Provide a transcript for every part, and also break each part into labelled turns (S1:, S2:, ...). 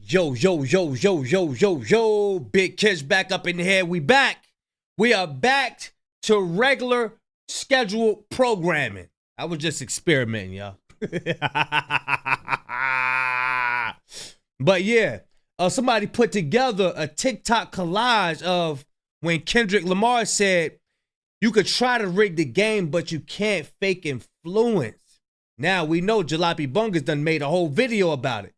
S1: Yo, yo, yo, yo, yo, yo, yo. Big Kids back up in here. We back. We are back to regular scheduled programming. I was just experimenting, y'all. But yeah, somebody put together a TikTok collage of when Kendrick Lamar said, you could try to rig the game, but you can't fake influence. Now, we know Jalopy Bunga's done made a whole video about it.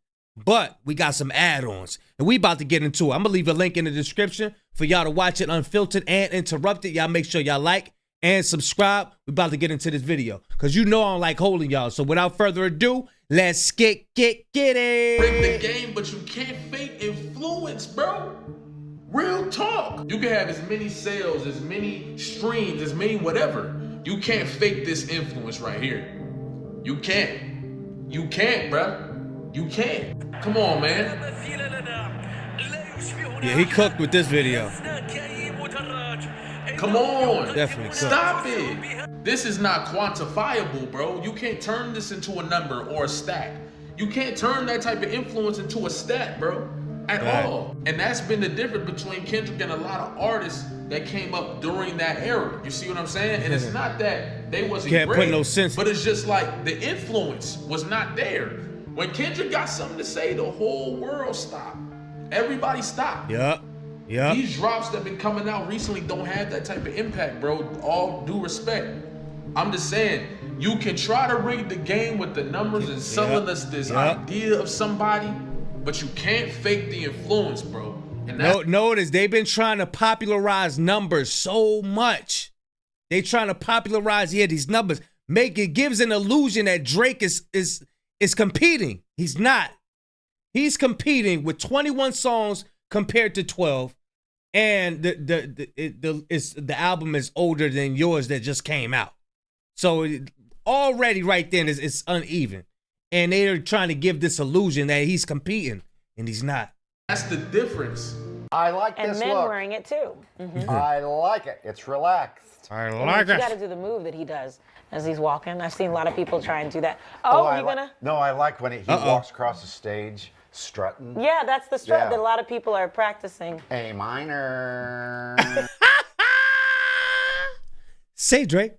S1: But we got some add-ons, and we about to get into it. I'm going to leave a link in the description for y'all to watch it unfiltered and interrupted. Y'all make sure y'all like and subscribe. We about to get into this video, because you know I don't like holding y'all. So without further ado, let's get it.
S2: Break the game, but you can't fake influence, bro. Real talk. You can have as many sales, as many streams, as many whatever. You can't fake this influence right here. You can't. You can't, bro. You can't. Come on, man.
S1: Yeah, he cooked with this video.
S2: Come on.
S1: Definitely cooked.
S2: Stop it. This is not quantifiable, bro. You can't turn this into a number or a stat. You can't turn that type of influence into a stat, bro. At all. And that's been the difference between Kendrick and a lot of artists that came up during that era. You see what I'm saying? And it's not that they wasn't
S1: Can't
S2: great,
S1: put no sense.
S2: but it's just like the influence was not there. When Kendrick got something to say, the whole world stopped. Everybody stopped.
S1: Yep.
S2: These drops that have been coming out recently don't have that type of impact, bro. All due respect. I'm just saying, you can try to rig the game with the numbers and selling us this idea of somebody, but you can't fake the influence, bro. And
S1: Notice they've been trying to popularize numbers so much. They trying to popularize these numbers. It gives an illusion that Drake is competing. He's not. He's competing with 21 songs compared to 12, and the album is older than yours that just came out. So already right then it's uneven, and they're trying to give this illusion that he's competing, and he's not.
S2: That's the difference.
S3: I like this
S4: look. And men wearing it too.
S3: I like it. It's relaxed.
S1: I like
S4: You
S1: it.
S4: got to do the move that he does as he's walking. I've seen a lot of people try and do that. Oh, are you gonna?
S3: No, I like when he walks across the stage strutting.
S4: Yeah, that's the strut
S3: Yeah.
S4: that a lot of people are practicing.
S3: A minor.
S1: Say Drake.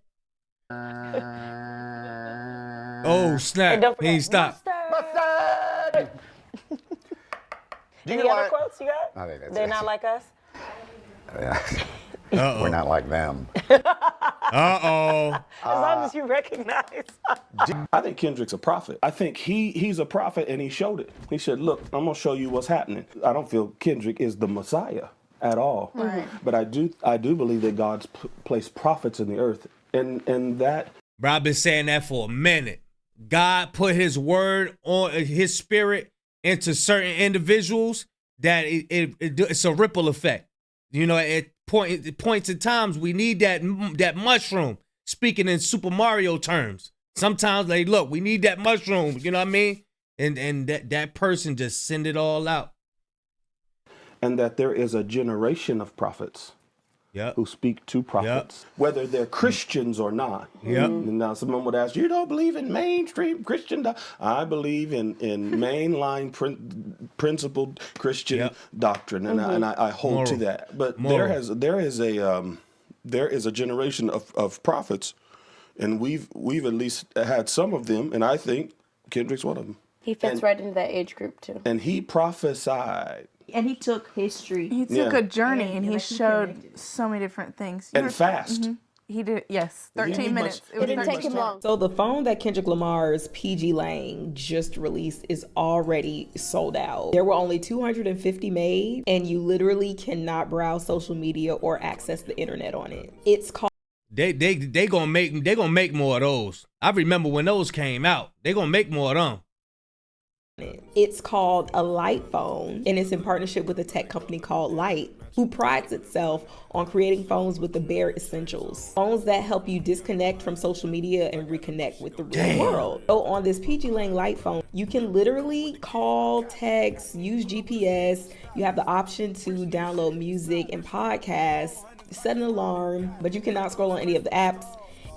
S1: Oh snap!
S4: And don't
S1: He ain't
S4: forget,
S1: stop.
S3: Mustard! Do
S4: Any
S3: you
S4: other
S3: like?
S4: quotes you got?
S3: I think that's
S4: They're
S3: it.
S4: not like us.
S3: We're not like them.
S1: Uh-oh.
S4: As long as you recognize.
S5: I think Kendrick's a prophet. I think he's a prophet, and he showed it. He said, look, I'm going to show you what's happening. I don't feel Kendrick is the Messiah at all. Right. But I do believe that God's placed prophets in the earth. And that...
S1: Bro, I've been saying that for a minute. God put his word on his spirit into certain individuals that it's a ripple effect. You know, at points in times, we need that mushroom, speaking in Super Mario terms. Sometimes, like, look, we need that mushroom, you know what I mean? And that person just send it all out.
S5: And that there is a generation of prophets who speak to prophets, whether they're Christians or not. And now someone would ask, you don't believe in mainstream Christian? I believe in mainline principled Christian doctrine, and I hold to that. But there is a generation of prophets, and we've at least had some of them, and I think Kendrick's one of them.
S6: He fits right into that age group too.
S5: And he prophesied.
S7: And he took history.
S8: He took a journey, and he showed so many different things.
S5: And fast.
S8: He did, yes, 13 minutes.
S6: It didn't take him long.
S7: So the phone that Kendrick Lamar's pgLang just released is already sold out. There were only 250 made, and you literally cannot browse social media or access the internet on it. It's called.
S1: They gonna make more of those. I remember when those came out. They gonna make more of them.
S7: It's called a Light phone, and it's in partnership with a tech company called Light, who prides itself on creating phones with the bare essentials. Phones that help you disconnect from social media and reconnect with the real world. So on this pgLang Light phone, you can literally call, text, use GPS. You have the option to download music and podcasts, set an alarm, but you cannot scroll on any of the apps.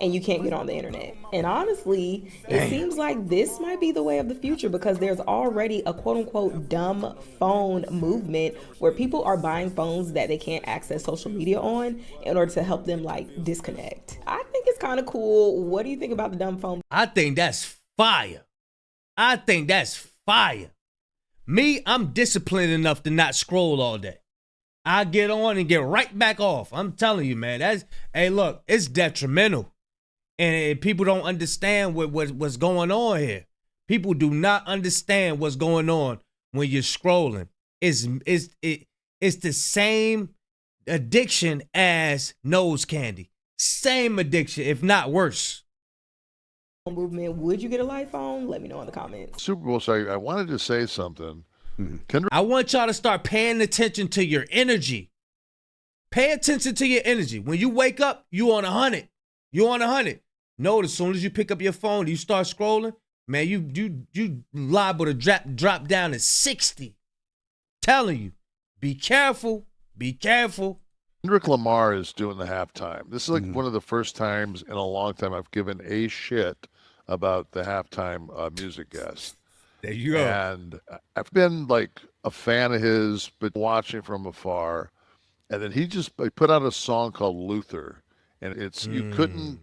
S7: and you can't get on the internet. And honestly, it seems like this might be the way of the future, because there's already a quote unquote dumb phone movement where people are buying phones that they can't access social media on in order to help them like disconnect. I think it's kind of cool. What do you think about the dumb phone?
S1: I think that's fire. I think that's fire. Me, I'm disciplined enough to not scroll all day. I get on and get right back off. I'm telling you, man. Hey, look, it's detrimental. And people don't understand what's going on here. People do not understand what's going on when you're scrolling. It's the same addiction as nose candy. Same addiction, if not worse.
S7: Movement. Would you get a light phone? Let me know in the comments.
S9: Super Bowl, so I wanted to say something.
S1: I want y'all to start paying attention to your energy. Pay attention to your energy. When you wake up, you on 100. You on 100. Notice as soon as you pick up your phone, you start scrolling, man, you liable to drop down to 60. Telling you, be careful. Be careful.
S9: Kendrick Lamar is doing the halftime. This is like one of the first times in a long time I've given a shit about the halftime music guest.
S1: There you go.
S9: And I've been like a fan of his, but watching from afar. And then he put out a song called Luther. And it's, you couldn't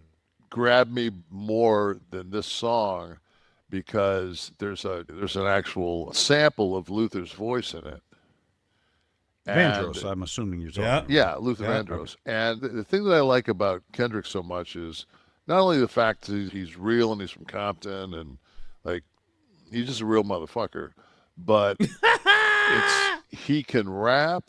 S9: grab me more than this song, because there's an actual sample of Luther's voice in it.
S10: Vandross, I'm assuming you're talking about.
S9: Yeah, Luther Vandross. Okay. And the thing that I like about Kendrick so much is not only the fact that he's real and he's from Compton and like he's just a real motherfucker, but he can rap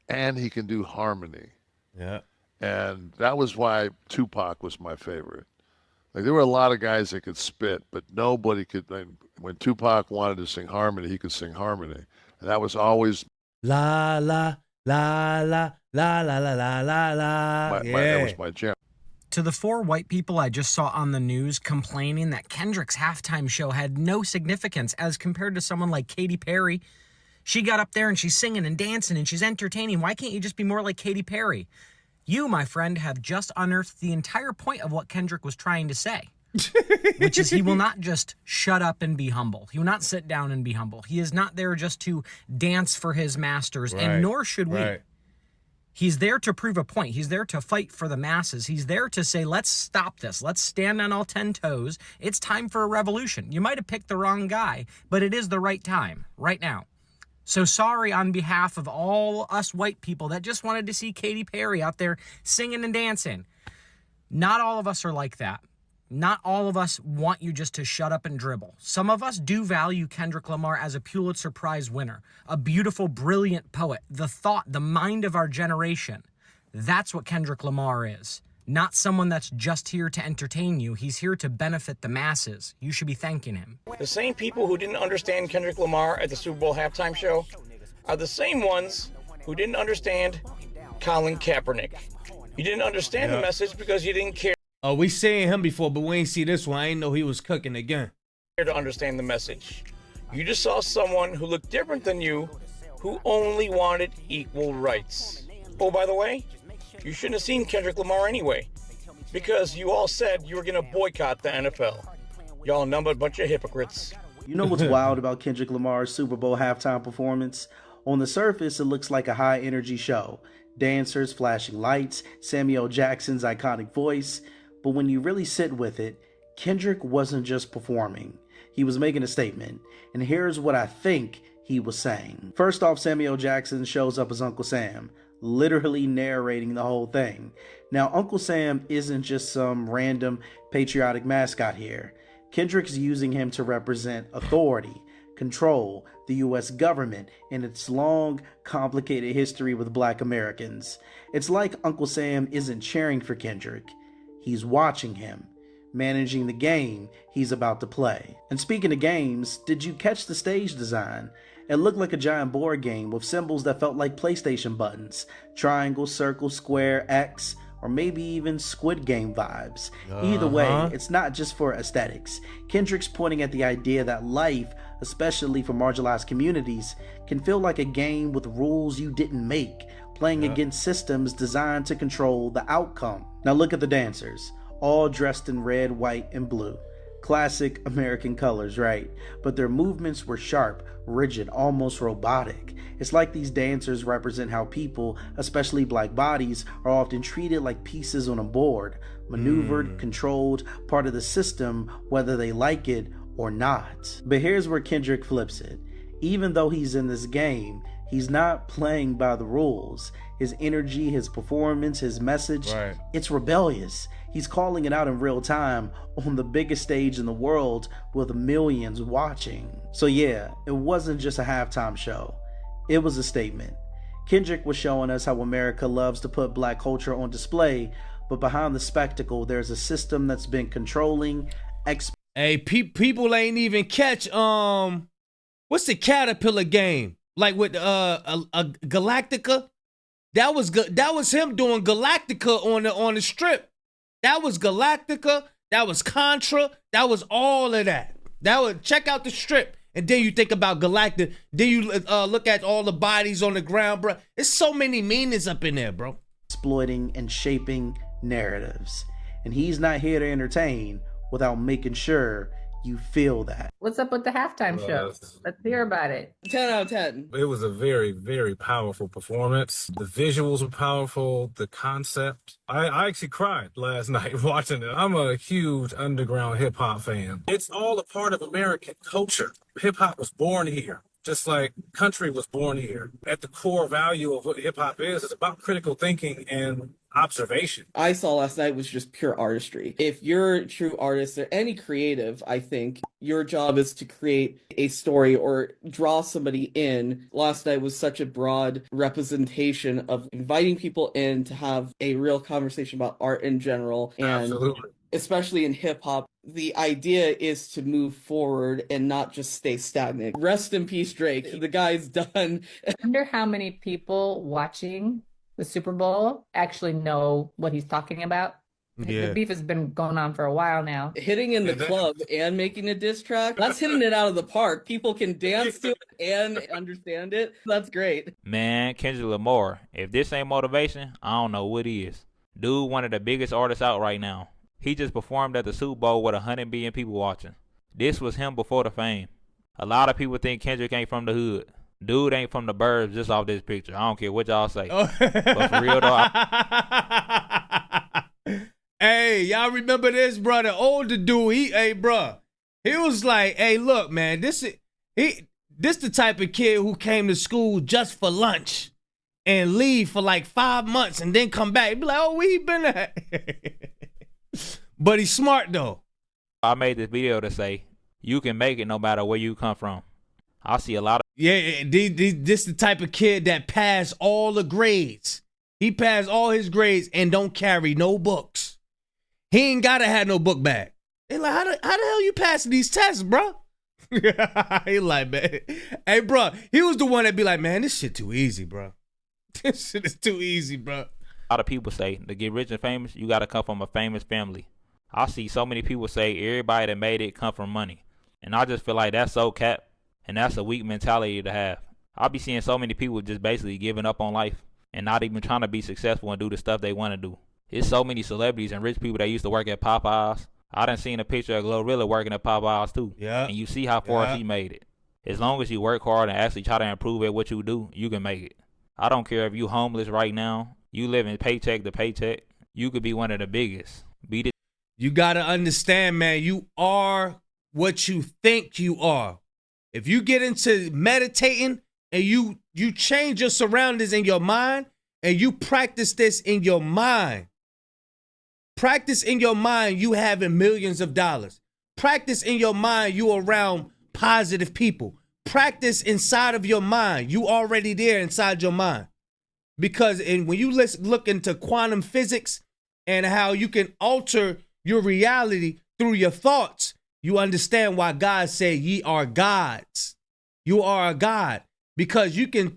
S9: and he can do harmony.
S1: Yeah.
S9: And that was why Tupac was my favorite. Like there were a lot of guys that could spit, but nobody could. When Tupac wanted to sing harmony, he could sing harmony, and that was always
S1: la la la la la la la la la la.
S9: That was my jam.
S11: To the 4 white people I just saw on the news complaining that Kendrick's halftime show had no significance as compared to someone like Katy Perry. She got up there and she's singing and dancing and she's entertaining. Why can't you just be more like Katy Perry? You, my friend, have just unearthed the entire point of what Kendrick was trying to say, which is he will not just shut up and be humble. He will not sit down and be humble. He is not there just to dance for his masters, and nor should we. He's there to prove a point. He's there to fight for the masses. He's there to say, let's stop this. Let's stand on all 10 toes. It's time for a revolution. You might have picked the wrong guy, but it is the right time, right now. So sorry on behalf of all us white people that just wanted to see Katy Perry out there singing and dancing. Not all of us are like that. Not all of us want you just to shut up and dribble. Some of us do value Kendrick Lamar as a Pulitzer Prize winner, a beautiful, brilliant poet, the thought, the mind of our generation. That's what Kendrick Lamar is. Not someone that's just here to entertain you. He's here to benefit the masses. You should be thanking him.
S12: The same people who didn't understand Kendrick Lamar at the Super Bowl halftime show are the same ones who didn't understand Colin Kaepernick. You didn't understand the message because you didn't care.
S1: Oh, we seen him before, but we ain't see this one. I ain't know he was cooking again.
S12: To understand the message. You just saw someone who looked different than you, who only wanted equal rights. Oh, by the way, you shouldn't have seen Kendrick Lamar anyway, because you all said you were going to boycott the NFL. Y'all numbered a bunch of hypocrites.
S13: You know what's wild about Kendrick Lamar's Super Bowl halftime performance? On the surface, it looks like a high-energy show. Dancers, flashing lights, Samuel Jackson's iconic voice. But when you really sit with it, Kendrick wasn't just performing. He was making a statement. And here's what I think he was saying. First off, Samuel Jackson shows up as Uncle Sam, literally narrating the whole thing. Now, Uncle Sam isn't just some random patriotic mascot here. Kendrick's using him to represent authority, control, the U.S. government, and its long, complicated history with Black Americans. It's like Uncle Sam isn't cheering for Kendrick. He's watching him, managing the game he's about to play. And speaking of games, did you catch the stage design? It looked like a giant board game with symbols that felt like PlayStation buttons. Triangle, circle, square, X, or maybe even Squid Game vibes. Either way, it's not just for aesthetics. Kendrick's pointing at the idea that life, especially for marginalized communities, can feel like a game with rules you didn't make, playing against systems designed to control the outcome. Now look at the dancers. all dressed in red, white, and blue. Classic American colors, right? But their movements were sharp, rigid, almost robotic. It's like these dancers represent how people, especially black bodies, are often treated like pieces on a board, maneuvered, controlled, part of the system, whether they like it or not. But here's where Kendrick flips it. Even though he's in this game, he's not playing by the rules. His energy, his performance, his message, it's rebellious. He's calling it out in real time on the biggest stage in the world with millions watching. So yeah, it wasn't just a halftime show. It was a statement. Kendrick was showing us how America loves to put black culture on display, but behind the spectacle, there's a system that's been controlling.
S1: Hey, people ain't even catch what's the Caterpillar game? Like with Galactica? That was him doing Galactica on the strip. That was Galactica. That was Contra. That was all of that. Check out the strip. And then you think about Galactica. Then you look at all the bodies on the ground, bro. There's so many meanings up in there, bro.
S13: Exploiting and shaping narratives. And he's not here to entertain without making sure you feel that.
S14: What's up with the halftime show? Let's hear about it.
S15: 10 out of 10.
S16: It was a very, very powerful performance. The visuals were powerful, the concept. I actually cried last night watching it. I'm a huge underground hip hop fan. It's all a part of American culture. Hip hop was born here, just like country was born here. At the core value of what hip hop is about critical thinking and observation.
S15: I saw last night was just pure artistry. If you're a true artist or any creative, I think your job is to create a story or draw somebody in. Last night was such a broad representation of inviting people in to have a real conversation about art in general. And
S16: absolutely.
S15: Especially in hip hop, the idea is to move forward and not just stay stagnant. Rest in peace, Drake. The guy's done.
S14: I wonder how many people watching the Super Bowl actually know what he's talking about.
S1: Yeah.
S14: The beef has been going on for a while now.
S15: Hitting in the club and making a diss track, that's hitting it out of the park. People can dance to it and understand it. That's great.
S17: Man, Kendrick Lamar, if this ain't motivation, I don't know what is. Dude, one of the biggest artists out right now. He just performed at the Super Bowl with 100 billion people watching. This was him before the fame. A lot of people think Kendrick ain't from the hood. Dude ain't from the burbs just off this picture. I don't care what y'all say. But for real though,
S1: hey, y'all remember this, bro? The older dude, he was like, hey, look, man, this the type of kid who came to school just for lunch and leave for like 5 months and then come back. He'd be like, oh, where he been at? But he's smart though.
S17: I made this video to say, you can make it no matter where you come from. I see a lot of...
S1: Yeah, this the type of kid that passed all the grades. He passed all his grades and don't carry no books. He ain't gotta have no book bag. They like, how the hell you passing these tests, bro? He like, man. Hey, bro, he was the one that be like, man, this shit too easy, bro. This shit is too easy, bro.
S17: A lot of people say, to get rich and famous, you gotta come from a famous family. I see so many people say everybody that made it come from money. And I just feel like that's so cap. And that's a weak mentality to have. I'll be seeing so many people just basically giving up on life and not even trying to be successful and do the stuff they want to do. There's so many celebrities and rich people that used to work at Popeyes. I done seen a picture of Glorilla working at Popeyes too.
S1: Yeah.
S17: And you see how far she made it. As long as you work hard and actually try to improve at what you do, you can make it. I don't care if you homeless right now. You living paycheck to paycheck. You could be one of the biggest.
S1: You got to understand, man, you are what you think you are. If you get into meditating and you change your surroundings in your mind and you practice this in your mind, practice in your mind you having millions of dollars. Practice in your mind you around positive people. Practice inside of your mind. You already there inside your mind. Because when you look into quantum physics and how you can alter your reality through your thoughts, you understand why God said ye are gods. You are a God because you can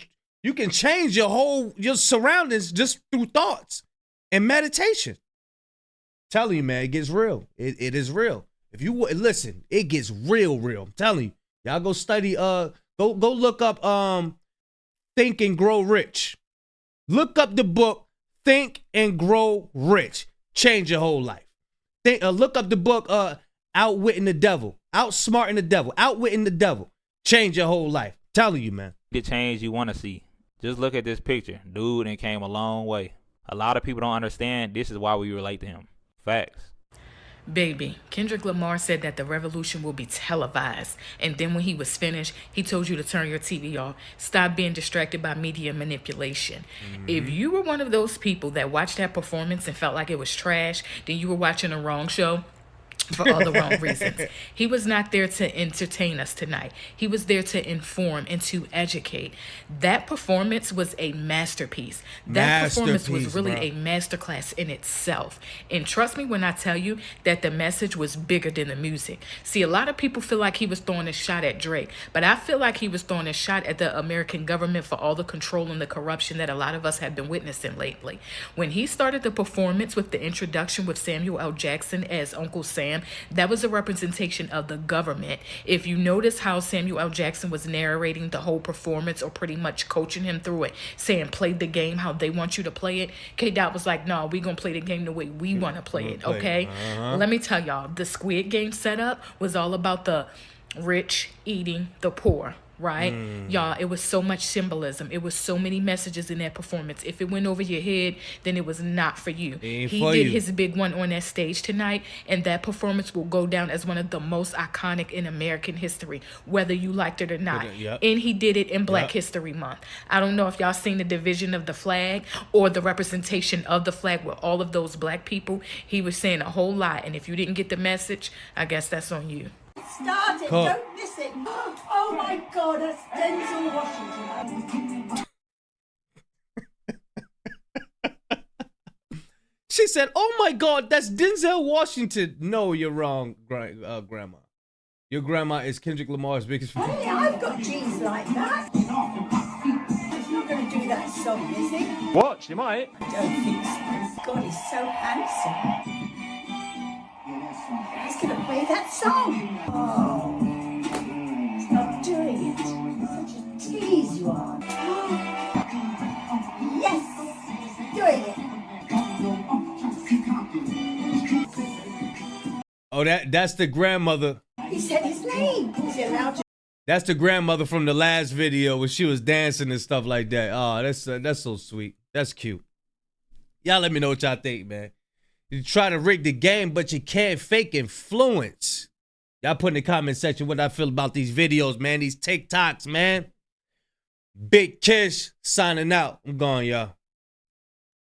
S1: change your surroundings just through thoughts and meditation. I'm telling you, man, it gets real. It is real. If you listen, it gets real. I'm telling you. Y'all go study, go look up Think and Grow Rich. Look up the book Think and Grow Rich. Change your whole life. Look up the book, Outwitting the Devil. Outsmarting the Devil. Outwitting the Devil. Change your whole life. Telling you, man.
S17: The change you want to see. Just look at this picture. Dude and came a long way. A lot of people don't understand. This is why we relate to him. Facts.
S18: Baby, Kendrick Lamar said that the revolution will be televised. And then when he was finished, he told you to turn your TV off. Stop being distracted by media manipulation. If you were one of those people that watched that performance and felt like it was trash, then you were watching the wrong show. For all the wrong reasons. He was not there to entertain us tonight. He was there to inform and to educate. That performance was a masterpiece. That performance was really a masterclass in itself. And trust me when I tell you that the message was bigger than the music. See, a lot of people feel like he was throwing a shot at Drake, but I feel like he was throwing a shot at the American government for all the control and the corruption that a lot of us have been witnessing lately. When he started the performance with the introduction with Samuel L. Jackson as Uncle Sam, that was a representation of the government. If you notice how Samuel L. Jackson was narrating the whole performance or pretty much coaching him through it, saying play the game how they want you to play it, K-Dot was like, no, we gonna play the game the way we want to play it, okay? Let me tell y'all, the Squid Game setup was all about the rich eating the poor. Right? Y'all, it was so much symbolism. It was so many messages in that performance. If it went over your head, then it was not for you. He did his big one on that stage tonight, and that performance will go down as one of the most iconic in American history, whether you liked it or not. And he did it in Black History Month. I don't know if y'all seen the division of the flag or the representation of the flag with all of those black people. He was saying a whole lot, and if you didn't get the message, I guess that's on you.
S19: Start it, don't miss it. Oh my God, that's Denzel Washington.
S1: She said, oh my God, that's Denzel Washington. No, you're wrong, Grandma. Your grandma is Kendrick Lamar's biggest fan.
S19: Hey, I've got genes like that. He's not going to do that song, is he?
S20: Watch, you might.
S19: I don't think so. God, he's so handsome. He's going to play that song. Oh, he's not doing it. Such a tease you are. Yes, he's doing it.
S1: Oh, that's the grandmother.
S19: He said his name. Is he allowed to?
S1: That's the grandmother from the last video when she was dancing and stuff like that. Oh, that's so sweet. That's cute. Y'all let me know what y'all think, man. You try to rig the game, but you can't fake influence. Y'all put in the comment section what I feel about these videos, man. These TikToks, man. Big Kish signing out. I'm gone, y'all.